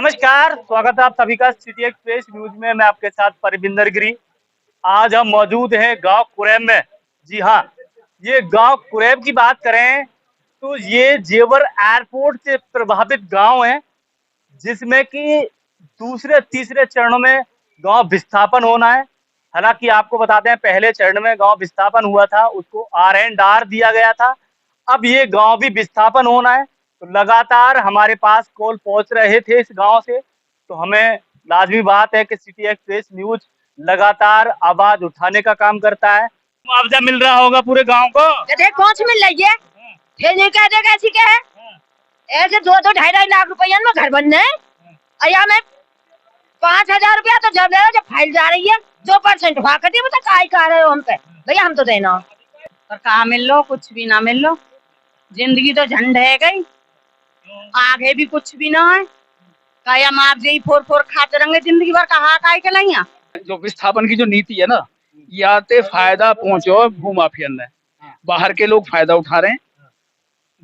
नमस्कार, स्वागत है आप सभी का सिटी एक्सप्रेस न्यूज में। मैं आपके साथ परविंदर गिरी। आज हम मौजूद हैं गांव कुरैब में। जी हाँ, ये गांव कुरैब की बात करें तो ये जेवर एयरपोर्ट से प्रभावित गांव है, जिसमें कि दूसरे तीसरे चरणों में गांव विस्थापन होना है। हालांकि आपको बताते हैं, पहले चरण में गांव विस्थापन हुआ था, उसको R&R दिया गया था। अब ये गांव भी विस्थापन होना है। तो लगातार हमारे पास कॉल पहुंच रहे थे इस गांव से, तो हमें लाजमी बात है कि सिटी एक्सप्रेस न्यूज लगातार आवाज उठाने का काम करता है। मुआवजा मिल रहा होगा पूरे गांव को? कौन सी मिल रही है? फिर नहीं कह देगा ऐसी क्या है? ऐसे 2-2 2.5 लाख रुपया में घर बनने हैं। अया में 5,000 रुपया तो जब ले जब फाइल जा रही है 2% हुआ करती है। काय कह रहे हो हम पे? भैया हम तो देना पर कहाँ मिल लो, कुछ भी ना मिल लो। जिंदगी तो झंड है गई, आगे भी कुछ भी ना है। काया माप जी फोर फोर खाते रहेंगे जिंदगी भर। कहा काय के नहीं। जो विस्थापन की जो नीति है ना, याते फायदा पहुंचो भूमाफियन ने, बाहर के लोग फायदा उठा रहे हैं।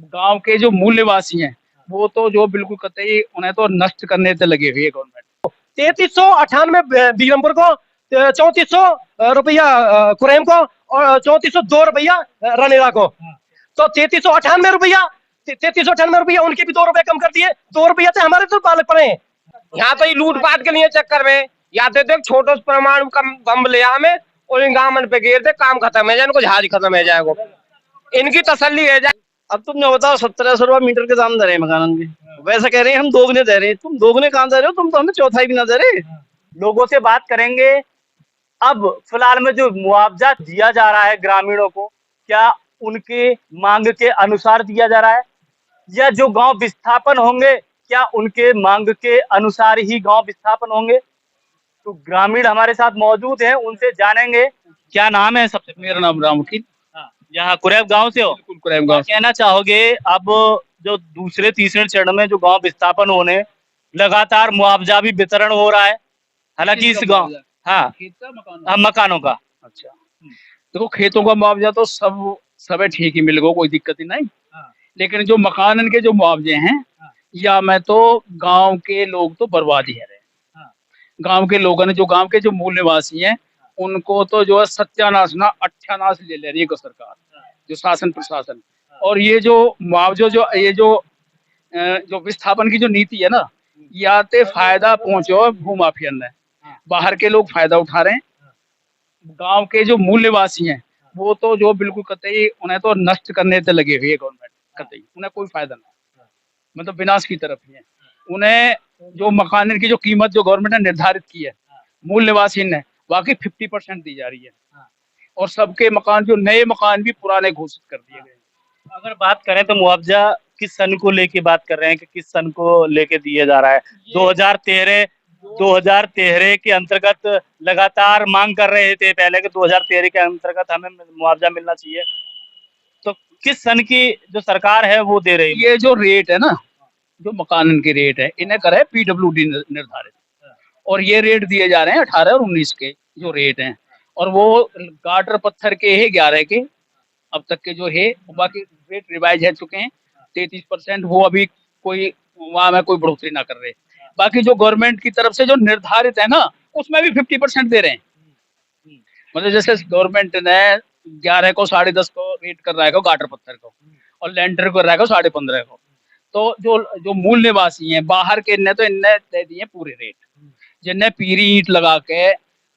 गांव के जो मूल निवासी हैं वो तो जो बिल्कुल कतई उन्हें तो नष्ट करने से लगे हुए गवर्नमेंट। 3398 बीरमपुर को, 3400 रुपया कुरैम को और 3402 रुपया रानीला को। तो 3398 रुपया, 3398 रुपया उनके भी 2 रुपए कम कर दिए। 2 रुपया से हमारे तो बालक पड़े। यहाँ तो ये लूटपाट के लिए चक्कर में या तो एक छोटा परमाणु का बम ले हमें और इन गांव पे घेर दे, काम खत्म है जाए, इनको जहाज खत्म है जाएगा, इनकी तसल्ली है जाए। अब तुमने बताओ 1700 रुपया मीटर के दाम दे रहे हैं मकान के, वैसे कह रहे हैं हम दोगुने दे रहे हैं। तुम दोगुने कहाँ दे रहे हो? तुम तो हमें चौथाई भी ना दे रहे। लोगों से बात करेंगे। अब फिलहाल में जो मुआवजा दिया जा रहा है ग्रामीणों को, क्या उनके मांग के अनुसार दिया जा रहा है, या जो गांव विस्थापन होंगे क्या उनके मांग के अनुसार ही गांव विस्थापन होंगे? तो ग्रामीण हमारे साथ मौजूद हैं, उनसे जानेंगे। क्या नाम है सबसे? मेरा नाम राम वकील। यहाँ कुरैब गांव से हो? बिल्कुल कुरैब गांव। कहना चाहोगे अब जो दूसरे तीसरे चरण में जो गांव विस्थापन लगातार मुआवजा भी वितरण हो रहा है, हालांकि इस गांव मकानों का। अच्छा, देखो खेतों का मुआवजा तो सब ठीक ही मिल गो, कोई दिक्कत ही नहीं। लेकिन जो मकान के जो मुआवजे हैं, या मैं तो गांव के लोग तो बर्बाद ही है रहे। गांव के लोगों ने, जो गांव के जो मूल निवासी हैं, उनको तो जो है सत्यानाश ना अट्ठानाश ले रही है सरकार, जो शासन प्रशासन। और ये जो मुआवजा जो विस्थापन की जो नीति है ना, याते फायदा पहुंचो भूमाफियन ने, बाहर के लोग फायदा उठा रहे हैं। गांव के जो मूल निवासी हैं वो तो जो बिल्कुल कतई उन्हें तो नष्ट करने से लगे हुए गवर्नमेंट, कतई उन्हें कोई फायदा नहीं, मतलब विनाश की तरफ ही है। उन्हें जो मकान की जो कीमत जो गवर्नमेंट ने निर्धारित की है मूल निवासी ने, बाकी 50% दी जा रही है। और सबके मकान, जो नए मकान भी पुराने घोषित कर दिए गए। अगर बात करें तो मुआवजा किस सन को लेके बात कर रहे हैं कि किस सन को लेके दिया जा रहा है? 2013 के अंतर्गत लगातार मांग कर रहे थे पहले कि 2013 के अंतर्गत हमें मुआवजा मिलना चाहिए। तो किस सन की जो सरकार है वो दे रही है? ये जो रेट है ना, जो मकान के रेट है, इन्हें करे PWD निर्धारित, और ये रेट दिए जा रहे हैं 18 और 19 के जो रेट हैं। और वो गाटर पत्थर के है 11 के अब तक के जो है, बाकी रेट रिवाइज है चुके हैं 33%। वो अभी कोई वहां में कोई बढ़ोतरी ना कर रहे। बाकी जो गवर्नमेंट की तरफ से जो निर्धारित है ना, उसमें भी 50% दे रहे हैं। मतलब जैसे गवर्नमेंट ने 11 को 10.5 को रेट कर रहा है गाटर पत्थर को, और लेंटर कर रहा है 15.5 को। तो जो मूल निवासी हैं बाहर के, इन्हें तो इन्हें दे दिए पूरे रेट, जिन्हें पीरी ईंट लगा के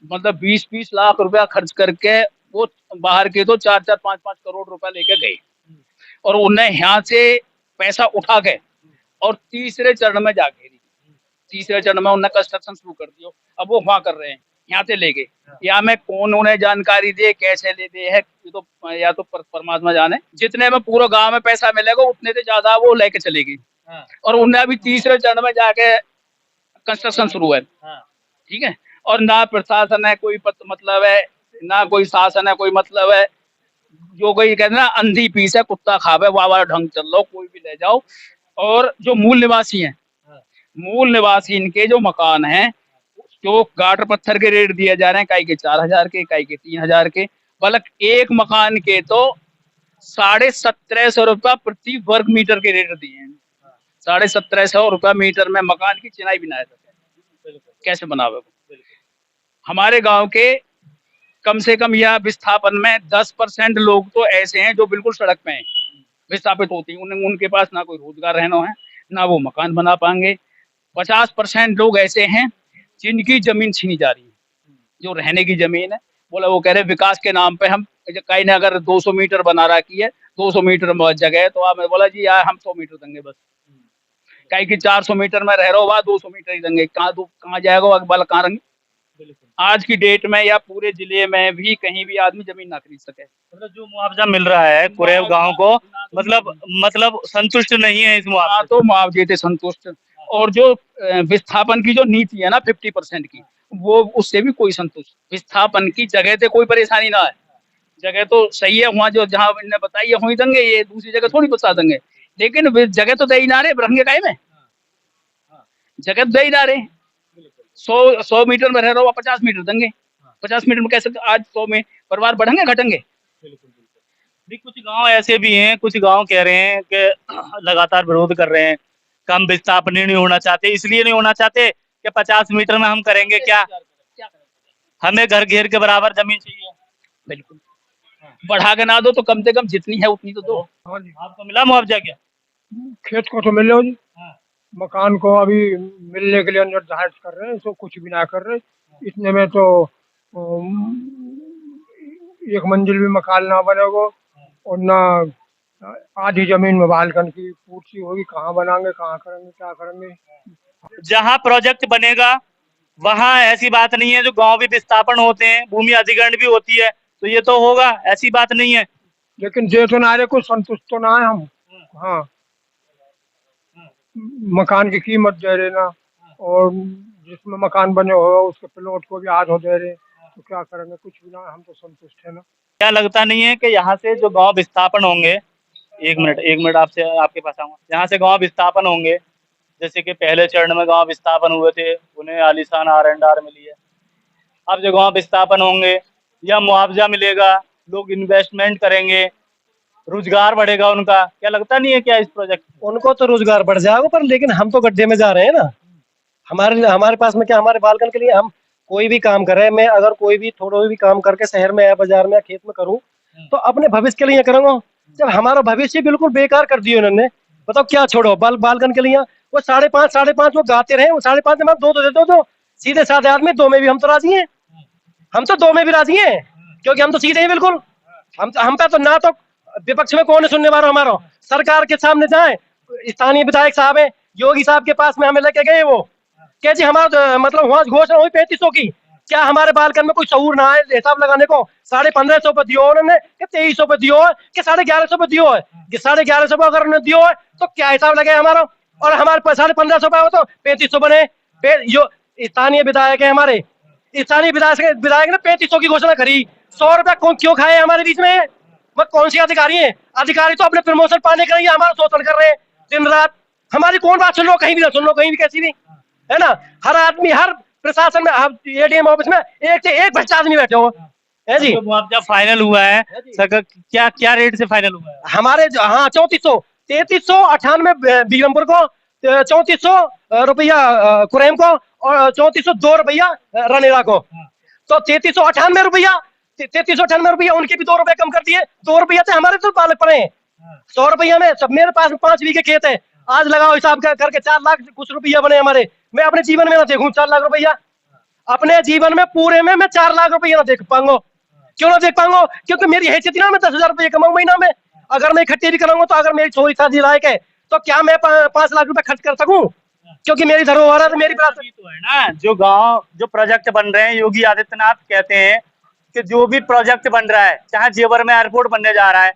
मतलब 20-20 लाख रुपया खर्च करके वो बाहर के तो 4-4 5-5 करोड़ रुपया लेके गए। और उन्हें यहाँ से पैसा उठा के और तीसरे चरण में जाके, तीसरे चरण में उन्हें कंस्ट्रक्शन शुरू कर दिया। अब वो वहाँ कर रहे हैं, यहाँ से लेके यहाँ में कौन उन्हें जानकारी दे, कैसे ले दे है, तो या तो परमात्मा जाने। जितने में पूरा गांव में पैसा मिलेगा उतने से ज्यादा वो लेके चलेगी। और उन्हें अभी तीसरे चरण में जाके कंस्ट्रक्शन शुरू है। ठीक है, और ना प्रशासन है कोई मतलब है, ना कोई शासन है कोई मतलब है। जो कोई कहते ना अंधी पीस है कुत्ता खावे, वाह ढंग चल लो, कोई भी ले जाओ। और जो मूल निवासी हैं, मूल निवासी इनके जो मकान हैं, जो गाटर पत्थर के रेट दिए जा रहे हैं, कई के 4,000 के, कई के 3,000 के, बल्कि एक मकान के तो 1750 रुपया प्रति वर्ग मीटर के रेट दिए हैं। 1750 रुपया मीटर में मकान की चिनाई बनाया जाता है, कैसे बनावे? हमारे गांव के कम से कम या विस्थापन में 10% लोग तो ऐसे हैं जो बिल्कुल सड़क पे हैं, विस्थापित होती हैं, उनके पास ना कोई रोजगार रहना है, ना वो मकान बना पाएंगे। 50% लोग ऐसे हैं जिनकी जमीन छीनी जा रही है, जो रहने की जमीन है। बोला वो कह रहे विकास के नाम पे हम कहीं ने अगर 200 मीटर बना रखी है, 200 मीटर में जगह है, तो आप बोला जी यार हम 100 मीटर देंगे बस, कहीं की 400 मीटर में रह रहा हो वहाँ 200 मीटर ही देंगे, कहाँ जाएगा वो अकबाल, कहाँ रहेंगे? आज की डेट में या पूरे जिले में भी कहीं भी आदमी जमीन ना खरीद सके। मतलब जो मुआवजा मिल रहा है कुरैब गांव को, मतलब संतुष्ट नहीं है इस मुआवजे तो मुआवजे से संतुष्ट, और जो विस्थापन की जो नीति है ना 50% की, वो उससे भी कोई संतुष्ट। विस्थापन की जगह से कोई परेशानी ना है, जगह तो सही है, वहाँ जो जहाँ इन्होंने बताई है वहीं देंगे, ये दूसरी जगह थोड़ी बता देंगे, लेकिन जगह तो दे ही ना रहे, रंगे काहे में जगह दे ही ना रहे। 100 मीटर में रह रहा हो 50 मीटर देंगे, 50 मीटर में कैसे आज 100 में परिवार बढ़ेंगे घटेंगे? कुछ गांव ऐसे भी हैं, कुछ गांव कह रहे हैं कि लगातार विरोध कर रहे हैं, कम विस्थापन नहीं होना चाहते, इसलिए नहीं होना चाहते कि 50 मीटर में हम करेंगे क्या, हमें घर घेर के बराबर जमीन चाहिए। बिल्कुल, बढ़ा के ना दो तो कम से कम जितनी है उतनी तो दो। आपको मिला मुआवजा क्या? खेत को तो मिले जी, मकान को अभी मिलने के लिए निर्धारित कर रहे हैं, इसको कुछ भी ना कर रहे। इतने में तो एक मंजिल भी मकान ना बनेगा और ना आधी जमीन में बालकन की पूर्ति होगी, कहाँ बनाएंगे, कहाँ करेंगे, क्या करेंगे? जहाँ प्रोजेक्ट बनेगा वहाँ ऐसी बात नहीं है, जो गांव भी विस्थापन होते हैं, भूमि अधिग्रहण भी होती है, तो ये तो होगा, ऐसी बात नहीं है। लेकिन जे तो ना रहे, कुछ संतुष्ट तो ना है हम। हाँ, मकान की कीमत दे रहे ना, और जिसमें मकान बने हो उसके प्लॉट को भी आधा दे रहे, तो क्या करेंगे? कुछ भी ना, हम तो संतुष्ट है ना। क्या लगता नहीं है कि यहाँ से जो गांव विस्थापन होंगे, एक मिनट आपसे आपके पास आऊंगा, यहाँ से गांव विस्थापन होंगे, जैसे कि पहले चरण में गांव विस्थापन हुए थे, उन्हें आलीशान R&R मिली है, अब जो गांव विस्थापन होंगे या मुआवजा मिलेगा, लोग इन्वेस्टमेंट करेंगे, रोजगार बढ़ेगा उनका, क्या लगता नहीं है क्या इस प्रोजेक्ट? उनको तो रोजगार बढ़ जाएगा, पर लेकिन हम तो गड्ढे में जा रहे हैं ना। हमारे पास में क्या, हमारे बालकन के लिए हम कोई भी काम कर रहे हैं, मैं अगर कोई भी थोड़ा भी काम करके शहर में या बाजार में या खेत में करूं तो अपने भविष्य के लिए करूंगा। जब हमारा भविष्य बिल्कुल बेकार कर दिया उन्होंने, बताओ क्या छोड़ो बालकन के लिए। वो 5.5 वो गाते रहे, वो 5.5 में 2 दे दो, तो सीधे साधे आदमी 2 में भी हम तो राजी हैं, हम तो 2 में भी राजी हैं, क्योंकि हम तो सीधे हैं बिल्कुल। हम पे तो ना तो विपक्ष में कौन सुनने वाला हमारा, सरकार के सामने जाए, स्थानीय विधायक साहब है योगी साहब के पास में हमें लेके गए, वो क्या जी हमारा मतलब वहाँ घोषणा हुई 3500 की, क्या हमारे बालकन में कोई शऊर ना है हिसाब लगाने को? 1550 पे दियो उन्होंने, कि 2300 पे दियो है, कि 1150 पे दियो है, कि 1150 पे अगर उन्होंने दियो है तो क्या हिसाब लगे हमारा? और हमारे 1550 पे हो तो 3500 बने। जो स्थानीय विधायक है हमारे, स्थानीय विधायक ने 3500 की घोषणा करी, 100 रुपया क्यों खाए हमारे बीच में? वह कौन सी अधिकारी है? अधिकारी तो अपने प्रमोशन पाने के लिए हमारा शोषण कर रहे हैं दिन रात। हमारी कौन बात सुन लो, कहीं भी ना सुन लो, कहीं भी कैसी भी, है ना। हर आदमी, हर प्रशासन में, ADM ऑफिस में एक से एक भ्रष्ट आदमी बैठे हो है जी। मुआवजा फाइनल हुआ है, क्या रेट से फाइनल हुआ है? हमारे हाँ 3398 बीरमपुर को, 3400 रुपया कुरैम को, और 3402 रुपया रनेरा को, तो 3398 रुपया, 3398 रुपया उनके भी 2 रुपए कम कर दिए। 2 रुपया से हमारे तो बालक पड़े हैं 100 रुपया में। सब मेरे पास 5 बीघे खेत है, आज लगाओ हिसाब करके 4 लाख कुछ रुपया बने हमारे। मैं अपने जीवन में ना देखूं 4 लाख रुपया, अपने जीवन में पूरे में मैं 4 लाख रुपया ना देख पाऊंगा। क्यों ना देख पाऊंगा? क्योंकि मेरी हैसियत ना, मैं 10,000 रुपये कमाऊं महीना में। अगर मैं इकट्ठे भी कराऊंगा तो अगर मेरी छोरी शादी लायक है तो क्या मैं 5 लाख रुपए खर्च कर सकूं? क्योंकि मेरी धरोहर है, तो मेरी विरासत तो है ना। जो प्रोजेक्ट बन रहे हैं, योगी आदित्यनाथ कहते हैं कि जो भी प्रोजेक्ट बन रहा है, चाहे जेवर में एयरपोर्ट बनने जा रहा है,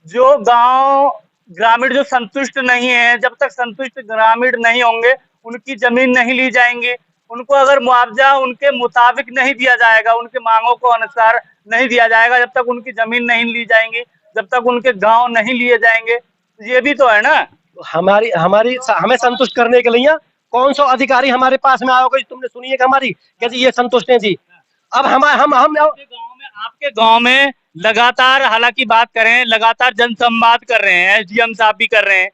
जो गांव ग्रामीण जो संतुष्ट नहीं है, जब तक संतुष्ट ग्रामीण नहीं होंगे उनकी जमीन नहीं ली जाएंगी। उनको अगर मुआवजा उनके मुताबिक नहीं दिया जाएगा, उनके मांगों को अनुसार नहीं दिया जाएगा, जब तक उनकी जमीन नहीं ली जाएंगी, जब तक उनके गांव नहीं लिए जाएंगे, ये भी तो है ना। हमें संतुष्ट करने के लिए कौन सा अधिकारी हमारे पास में आओगे? तुमने सुनी है कि हमारी कैसे ये संतुष्ट है जी? अब हम आपके गांव में लगातार, हालांकि बात करें, लगातार जनसंवाद कर रहे हैं, SDM साहब भी कर रहे हैं,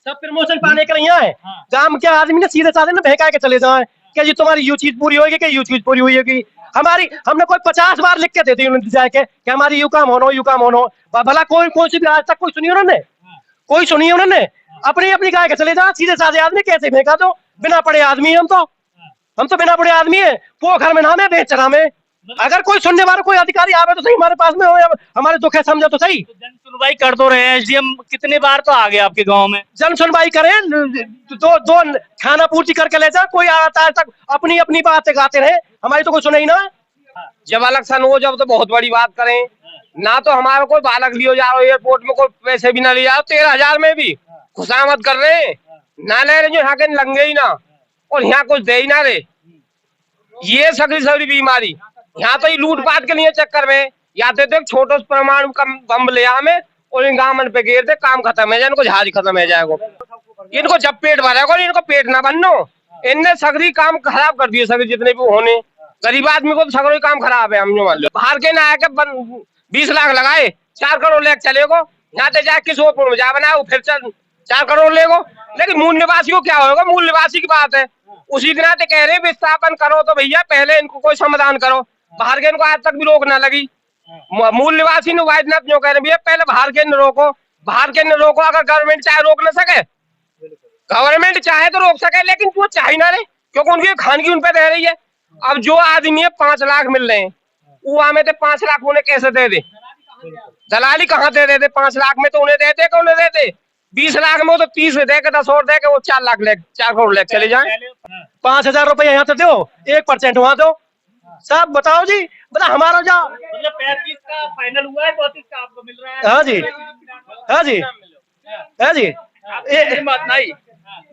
सब प्रमोशन पाने के लिए यहाँ है। गांव के आदमी ने सीधे साधे ने बहका के चले जाए कि जी तुम्हारी यू चीज पूरी होगी, कि यू चीज पूरी हुई होगी। हमने कोई 50 बार लिख के देती उन्होंने जाके कि हमारी यू काम होना, यू काम होना। भला कोई सी भी आज तक कोई सुनी उन्होंने? कोई सुनी उन्होंने? अपनी अपनी गाय के चले जाए सीधे साधे आदमी, कैसे फेंका दो? बिना पढ़े आदमी हम तो बिना पढ़े आदमी है। पोखर में नाम है, बेचरा में। अगर कोई सुनने वाला कोई अधिकारी आवे तो सही हमारे पास में हो, हमारे दुख है समझो तो सही। तो जन सुनवाई कर तो रहे हैं, एसडीएम कितने बार तो आ गए आपके गांव में? जन सुनवाई करें, दो खाना पूर्ति करके ले जाए, कोई आता है तक अपनी अपनी बातें गाते रहे, हमारी तो कोई सुने ही ना। जब इलेक्शन हो जब तो बहुत बड़ी बात करें ना, तो हमारा कोई बालक लियो जा रहा एयरपोर्ट में, कोई पैसे भी ना ले जाओ। 13,000 में भी खुशामद कर रहे हैं, ना ले रहे जो यहाँ के लंगे ही ना, और यहाँ कुछ दे ही ना रहे। ये सगरी बीमारी यहाँ तो लूटपाट के लिए चक्कर में या तो एक छोटे परमाणु बम ले हमें और इन गांव पे घेर दे, काम खत्म है जाए, इनको जहाज खत्म है जाएगा। इनको जब पेट भरेगा इनको पेट ना बननो। इनने सगरी काम खराब कर दिए, सगरी जितने भी होने गरीब आदमी को तो सगरी काम खराब है। हम जो मान लो बाहर के ना आके 20 लाख लगाए, 4 करोड़ लेके चले गो। यहाँ से जाके किशोरपुर में जा बनाओ, फिर 4 करोड़ ले गो। लेकिन मूल निवासी को क्या होगा? मूल निवासी की बात है, उसी के नाते कह रहे विस्थापन करो तो भैया पहले इनको कोई समाधान करो। बाहर के इनको आज तक भी रोक ना लगी। मूल निवासी ने वाइदनाथ जो कह रहे भैया पहले बाहर के न रोको, बाहर के न रोको। अगर गवर्नमेंट चाहे रोक ना सके, गवर्नमेंट चाहे तो रोक सके, लेकिन वो चाहे ना रहे, क्योंकि उनकी खानगी उन पे रह रही है। अब जो आदमी है 5 लाख मिल रहे हैं, वो हमें तो 5 लाख उन्हें कैसे दे दे? दलाली कहाँ दे देते? 5 लाख में तो उन्हें देते, कौन देते? 20 लाख में वो तो 30 दे के 10 और दे के वो 4 लाख ले, 4 करोड़ ले चले जाए। 5,000 रुपये यहाँ तो दो, 1% वहाँ दो। सब बताओ जी, बता हमारा जा मतलब 35 का फाइनल हुआ है, 34 का आपको मिल रहा है। हाँ जी, हाँ जी, हाँ जी। ये बात नहीं,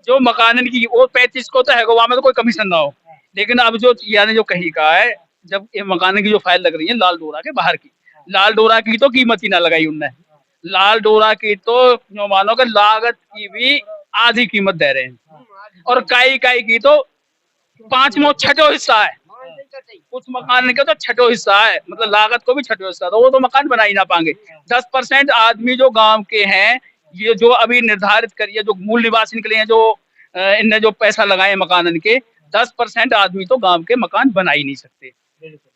जो मकान की वो 35 को तो है, वहां में तो कोई कमीशन ना हो। लेकिन अब जो यानी जो कहीं का है, जब ये मकान की जो फाइल लग रही है लाल डोरा के बाहर की, लाल डोरा की तो कीमत ही ना लगाई उनने। लाल डोरा की तो जो मानो कि लागत की भी आधी कीमत दे रहे हैं, और काई की तो 5वां 6वां हिस्सा है। कुछ मकान के तो 6वां हिस्सा है, मतलब लागत को भी 6वां हिस्सा, तो वो तो मकान बना ही ना पाएंगे। 10% आदमी जो गांव के हैं, ये जो अभी निर्धारित करिए, जो मूल निवासी के लिए जो इनने जो पैसा लगाए मकान के, 10% आदमी तो गांव के मकान बना ही नहीं सकते,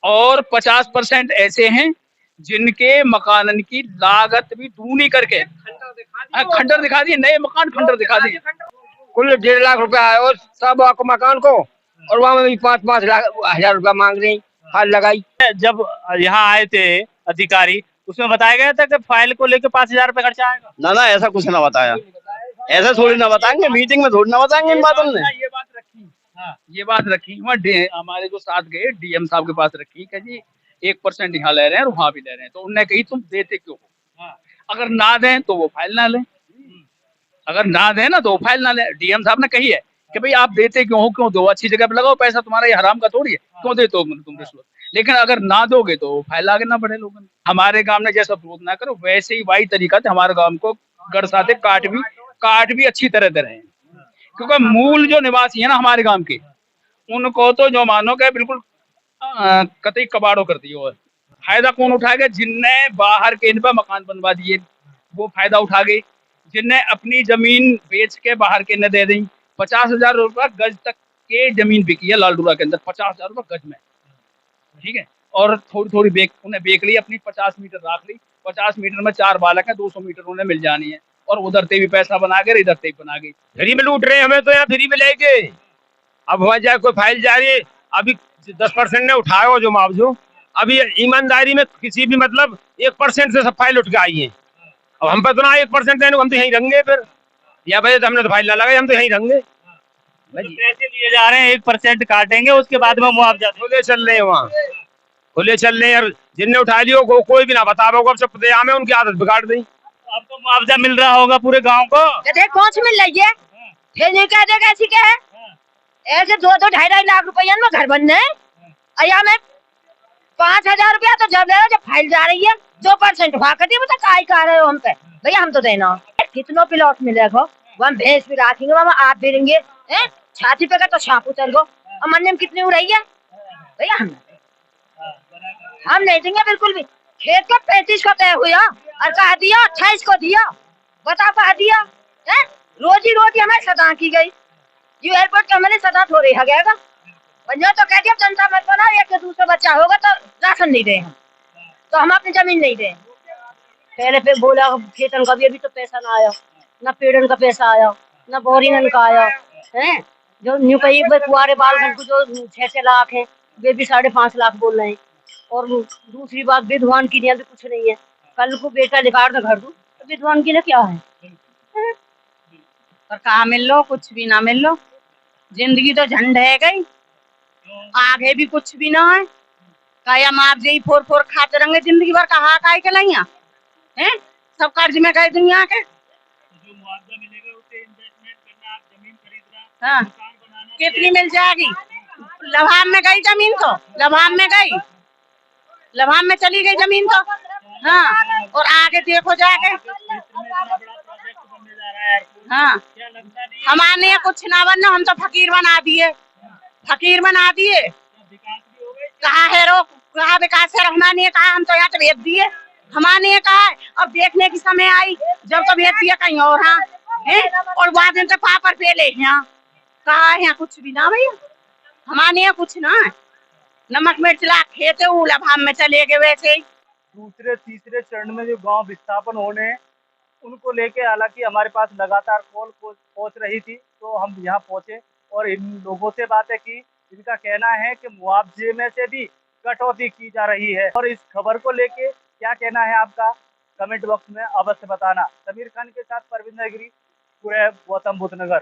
और 50% ऐसे हैं जिनके मकान की लागत भी दूनी करके खंडर दिखा दिए, नए मकान खंडर दिखा दिए। कुल 1.5 लाख रुपया है और सब आपको मकान को, और वहाँ में भी 5-5 हजार रुपया मांग रहे हैं। हाल लगाई जब यहाँ आए थे अधिकारी, उसमें बताया गया था कि फाइल को लेकर 5,000 रुपये खर्चा आएगा। ना ना, ऐसा कुछ ना बताया, ऐसा थोड़ी ना बताएंगे, मीटिंग में थोड़ी ना बताएंगे इन बातों ने। ये बात रखी, हाँ ये बात रखी, वहाँ हमारे जो साथ गए डीएम साहब के पास रखी कि जी 1% यहाँ ले रहे हैं और वहाँ भी ले रहे हैं, तो उन्होंने कही तुम देते क्यों हो? अगर ना दें तो वो फाइल ना लें, अगर ना दें ना तो वो फाइल ना लें। डीएम साहब ने कही है कि भाई आप देते क्यों हो, क्यों दो, अच्छी जगह पे लगाओ पैसा, तुम्हारा ये हराम का थोड़ी है, क्यों देते हो तुम रिश्वत। लेकिन अगर ना दोगे तो फाइल आगे ना बढ़े लोगों ने। हमारे गांव ने जैसा विरोध ना करो, वैसे ही वही तरीका से हमारे गांव को गड़साते काट भी अच्छी तरह रहे हैं, क्योंकि मूल जो निवासी है ना हमारे गांव के, उनको तो जो मानो के बिल्कुल कतई कबाड़ो कर दिए। और फायदा कौन उठाएगा? जिनने बाहर के इन पर मकान बनवा दिए वो फायदा उठा गए, जिनने अपनी जमीन बेच के बाहर के न दे दी। 50,000 रुपया गज तक के जमीन बिकी है लालडूरा के अंदर, 50,000 रुपया गज में, ठीक है। और थोड़ी उन्हें बेच ली, अपनी 50 मीटर रख ली, 50 मीटर में 4 बालक है, 200 मीटर उन्हें मिल जानी है, और उधर से भी पैसा बना के इधर से भी बना गई। फ्री में लूट रहे हैं हमें, तो यहाँ फ्री में लेके अब हुआ जाए कोई फाइल जा रही है। अभी 10% ने उठाया हो जो मुआवजो, अभी ईमानदारी में किसी भी मतलब 1% से सब फाइल उठ के आई है। अब हम पे तो ना 1% देने को, हम तो यहीं रहेंगे फिर, या भाई तो हमने तो फाइल ना लगाई, हम तो यहीं रहेंगे। पैसे लिए जा रहे हैं, 1% काटेंगे, उसके बाद में मुआवजा खुले चल रहे हैं, वहाँ खुले चल रहे हैं। जिनने उठा लियो कोई भी ना बतावे, अब में उनकी आदत बिगाड़ दी। अब तो मुआवजा मिल रहा होगा पूरे गांव को। कौन सी मिल रही है? फिर नहीं कह देगा ऐसी क्या है? ऐसे 2-2, 2.5 लाख रुपया में घर बनने है, और यहाँ में 5,000 रुपया तो जब ले रहे, जब फाइल जा रही है 2% हुआ करती है, काय कह रहे हो हम पे? भैया हम तो देना कितनों प्लॉट मिलेगा, वहाँ भैंस भी रखेंगे, वहाँ आप भी रहेंगे, छाती पे का तो सांप उतर गो, और मन में कितनी उड़ाई है भैया? हम नहीं देंगे बिल्कुल भी। खेत को 35 को तय हुआ और कहा दिया 28 को दिया, बताओ कहा दिया है? रोजी कहाँ की गई? ये एयरपोर्ट का मैंने सदा थोड़ी हगेगा। बंजा तो कहती है जनता मत बनाओ, एक दूसरा बच्चा होगा तो राशन नहीं दे हम, तो हम अपनी जमीन नहीं दे। पहले फिर बोला खेतन का भी अभी तो पैसा ना आया, ना पेड़न का पैसा आया, ना बोरिंगन का आया है। जो न्यू कही कुआरे बालगन को जो 6 लाख है, वे भी 5.5 लाख बोल रहे हैं। और दूसरी बात विधवान की भी कुछ नहीं है। कल को बेटा निकाल कर घर दूं तो विधवान की लिए क्या है? पर कहाँ मिल लो, कुछ भी ना मिल लो। जिंदगी तो झंड है गई, आगे भी कुछ भी ना है। काया माप जी फोर फोर खाते रहेंगे जिंदगी भर, कहा काय के लइया हैं, सब कर्ज में गए दुनिया के। जो मुआवजा मिलेगा उसे इन्वेस्टमेंट करना, आप जमीन खरीद रहा, हाँ, मकान बनाना, कितनी मिल जाएगी? लभाम में गई जमीन, तो लभाम में गई, लभाम में चली गई जमीन तो। हाँ, और आगे देखो जाके। हाँ, हमारे यहाँ कुछ ना बनना, हम तो फकीर बना दिए, फकीर बना दिए। कहा है रो, कहा विकास है, हमारे कहा हम तो यहाँ तो भेज दिए, हमारे कहा है। अब देखने की समय आई जब तो भेज दिया कहीं और। हाँ है, और बाद में तो पापड़ पेले यहाँ, कहा है यहाँ कुछ भी ना भैया, हमारे यहाँ कुछ ना है। नमक मिर्च ला खेते लभाम में चले गए वैसे ही। दूसरे तीसरे चरण में जो गांव विस्थापन होने हैं, उनको लेके हालांकि हमारे पास लगातार कॉल पहुंच रही थी, तो हम यहाँ पहुंचे और इन लोगों से बातें की। इनका कहना है कि मुआवजे में से भी कटौती की जा रही है। और इस खबर को लेके क्या कहना है आपका, कमेंट बॉक्स में अवश्य बताना। समीर खान के साथ परविंदर गिरी, कुरैब, गौतम बुद्ध नगर।